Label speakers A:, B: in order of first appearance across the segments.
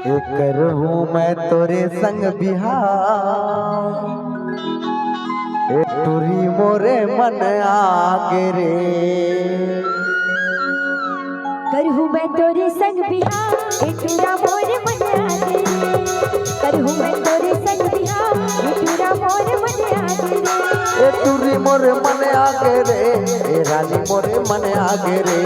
A: करूँ मैं तोरे संग बिहार, टूरी मोरे मन आगे रे।
B: करहूँ मैं तोरे संग बिहार, टूरा मोरे मन आगे रे। करहूँ मैं तोरे संग बिहार, टूरा मोरे मन आगे रे।
A: टूरी मोरे मन आगे रे, रानी मोरे मन आगे रे।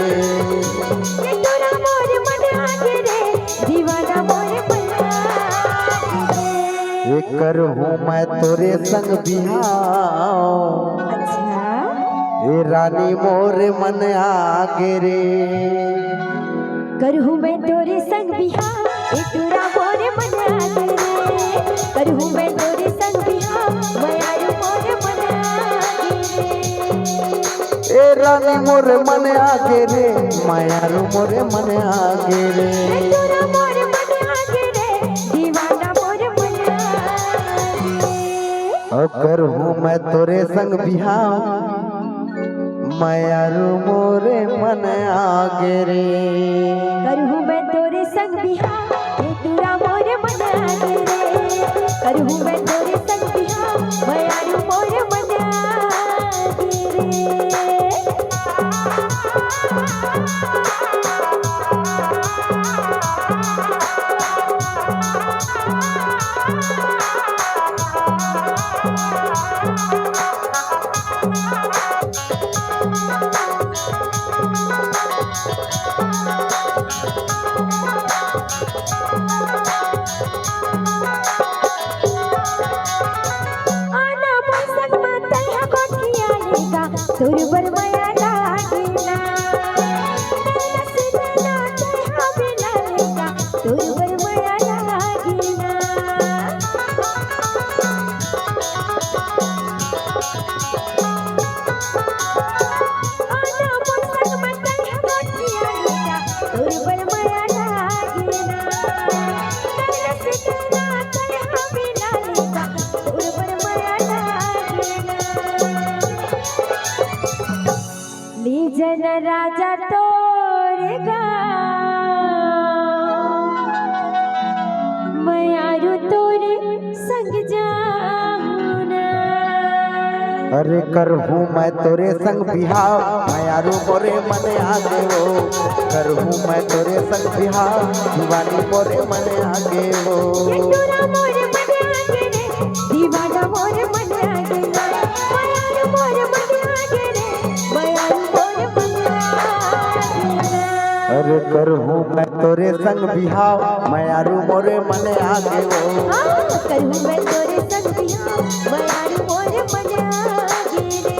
B: टूरा मोरे मन आगे रे, दीवाना मोरे मन आगे रे।
A: करूँ मैं तोरे संग बिहार, रानी मोरे मन आगे रे।
B: करहूँ मैं तोरे संग बिहार, टूरा मोरे मन आगे रे। करहूँ मैं तोरे संग बिहार, मायारू मोरे मन आगे रे।
A: रानी मोरे मन आगे रे, मायारू मोरे मन आगे रे।
B: टूरा मोरे मन आगे रे, दीवाना मोरे मन आगे रे।
A: करहूँ मैं तोरे संग बिहार, मायारू मोरे मन आगे रे।
B: करहूँ मैं तोरे संग बिहार, टूरा मोरे मन आगे रे। करहूँ मैं तोरे संग बिहार, मायारू मोरे मन आगे रे। तोर बर माया लागेना, तोर बर माया लागेना। तोर बर माया लागेना, तोर बर माया लागेना। जन राजा तोरे मायारू तोरे संग जाऊना।
A: अरे करहूँ मैं तोरे संग बिहार, मायारू मोरे मन आगे हो। करहूँ मैं तोरे संग बिहार, दीवानी मोरे मन आगे हो।
B: टूरा मोरे मन आगे रे, दीवाना मोरे मन आगे रे। मायारू मोरे मन आगे रे, मायारू मोरे मन आगे रे।
A: अरे करहूँ मैं तोरे संग बिहार, मायारू मोरे मन आगे हो।
B: करहूँ मैं तोरे संग बिहार, मायारू मोरे मन आगे रे।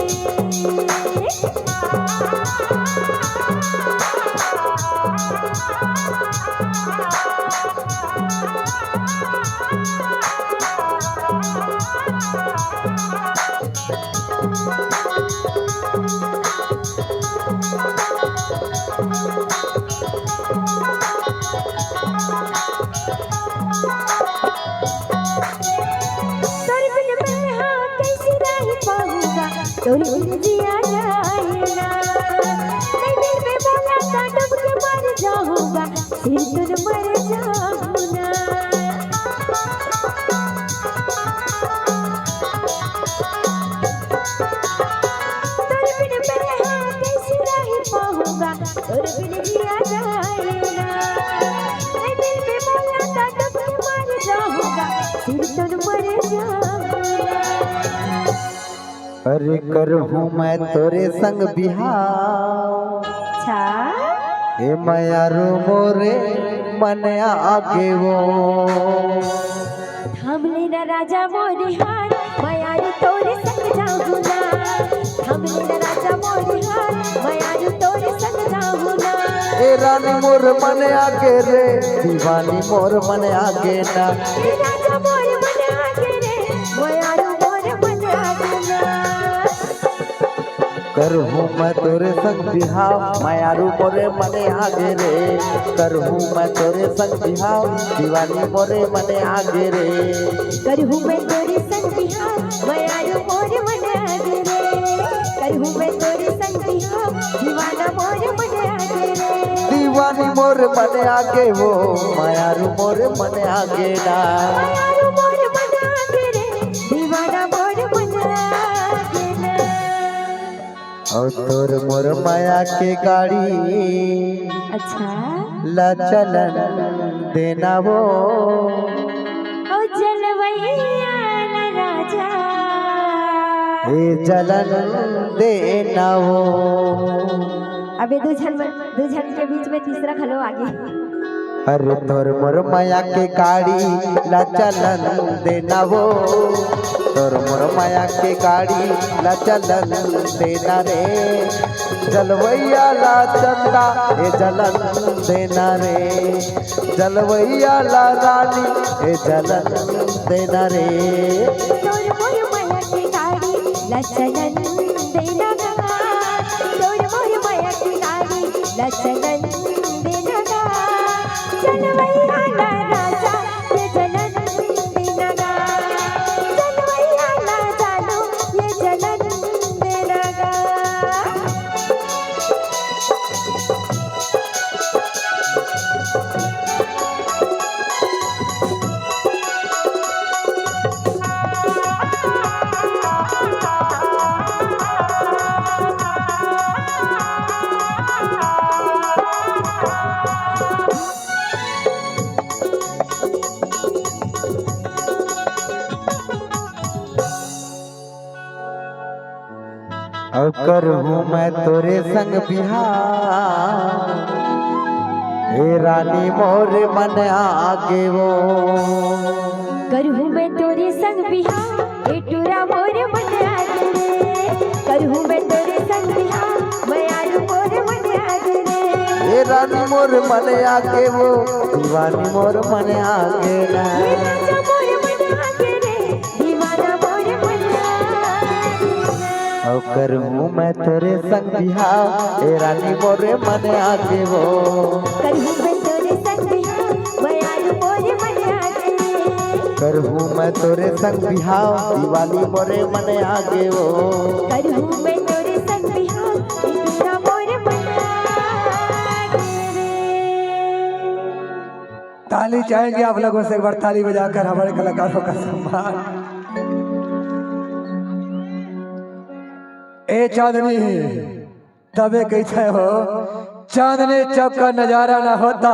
B: तोरी बिन जिया जाएगा, मैं दिल में बोला था डूब के मर जाऊंगा, फिर तुझ मर जाऊंगा। तोरी बिन मैं हाँ कैसे रह पाऊंगा, तोरी बिन जिया जाएगा, मैं दिल में बोला था डूब के मर जाऊंगा, फिर तुझ मर जाऊंगा।
A: अरे करहूँ मैं तोरे संग बिहार, हे मायारू मोरे मन आगे वो।
B: थाम लेना राजा मोरे हाथ, मायारू तोरे संग जाऊंगा। थाम लेना राजा मोरे हाथ, मायारू तोरे संग जाऊंगा।
A: रानी मोर मन आगे रे, दीवानी मोर मन आगे ना।
B: राजा मोरे मन आगे रे, मायारू मोरे मन आगे ना।
A: करहूँ मैं तोरे संग बिहार, मायारू मोरे मन आगे रे। करहूँ मैं तोरे संग बिहार, दीवानी मोरे मन आगे रे।
B: करहूँ मैं तोरे संग बिहार, मायारू मोरे मन आगे रे। करहूँ मैं तोरे संग बिहार, दीवाना मोरे मन आगे रे।
A: दीवानी मोर मन आगे वो मायारू मोर मन आगे ना
B: मायारू मोर मन आगे रे दीवाना मोर मन आगे ना
A: और तोर मोर माया के गाड़ी
B: अच्छा
A: ला चलन देना वो
B: ओ जलवैया ना राजा
A: हे जलन देना वो
B: अबे दो झन के बीच में तीसरा खलो आगे
A: अरे तोर मोर माया के गाड़ी ला चलन देना वो तोर मोर माया के गाड़ी ला चलन देना रे जलवैया ला चंदा ए जलन देना रे जलवैया ला रानी ए जलन देना रे
B: तोर मोर माया की गाड़ी लचलन देना गा तोर मोर माया की गाड़ी लचलन देना गा जलवैया ला राजा ये जलन देना गा जलवैया ला जानू ये जलन देना गा
A: और करूँ मैं तोरे संग बिहार हे रानी मोर मन आगे वो
B: करहूँ मैं तोरे संग बिहार ए टूरा मोर मन आगे रे करहूँ मैं तोरे संग बिहार मैं आलू मोर मन आगे रे
A: हे रानी मोर मन आगे वो दीवानी मोर मन आगे ना
B: ये राजा मोर मन आगे रे दीवाना मोर मन आगे रे
A: और करूँ मैं तोरे संग बिहार हे रानी मोर मन आगे वो
B: करहूँ मैं तोरे संग बिहार मैं आलू मोर मन आगे रे
A: करूँ मैं तोरे संग बिहार दीवानी मोरे मन आगे वो
B: करहूँ मैं तोरे संग बिहार ए टूरा मोर मन आगे रे
C: ताली चाहेंगे आप लोगों से एक बार ताली बजाकर हमारे कलाकारों का सम्मान। ए चांदनी तबे कैसे हो चांदनी चौक का नजारा ना होता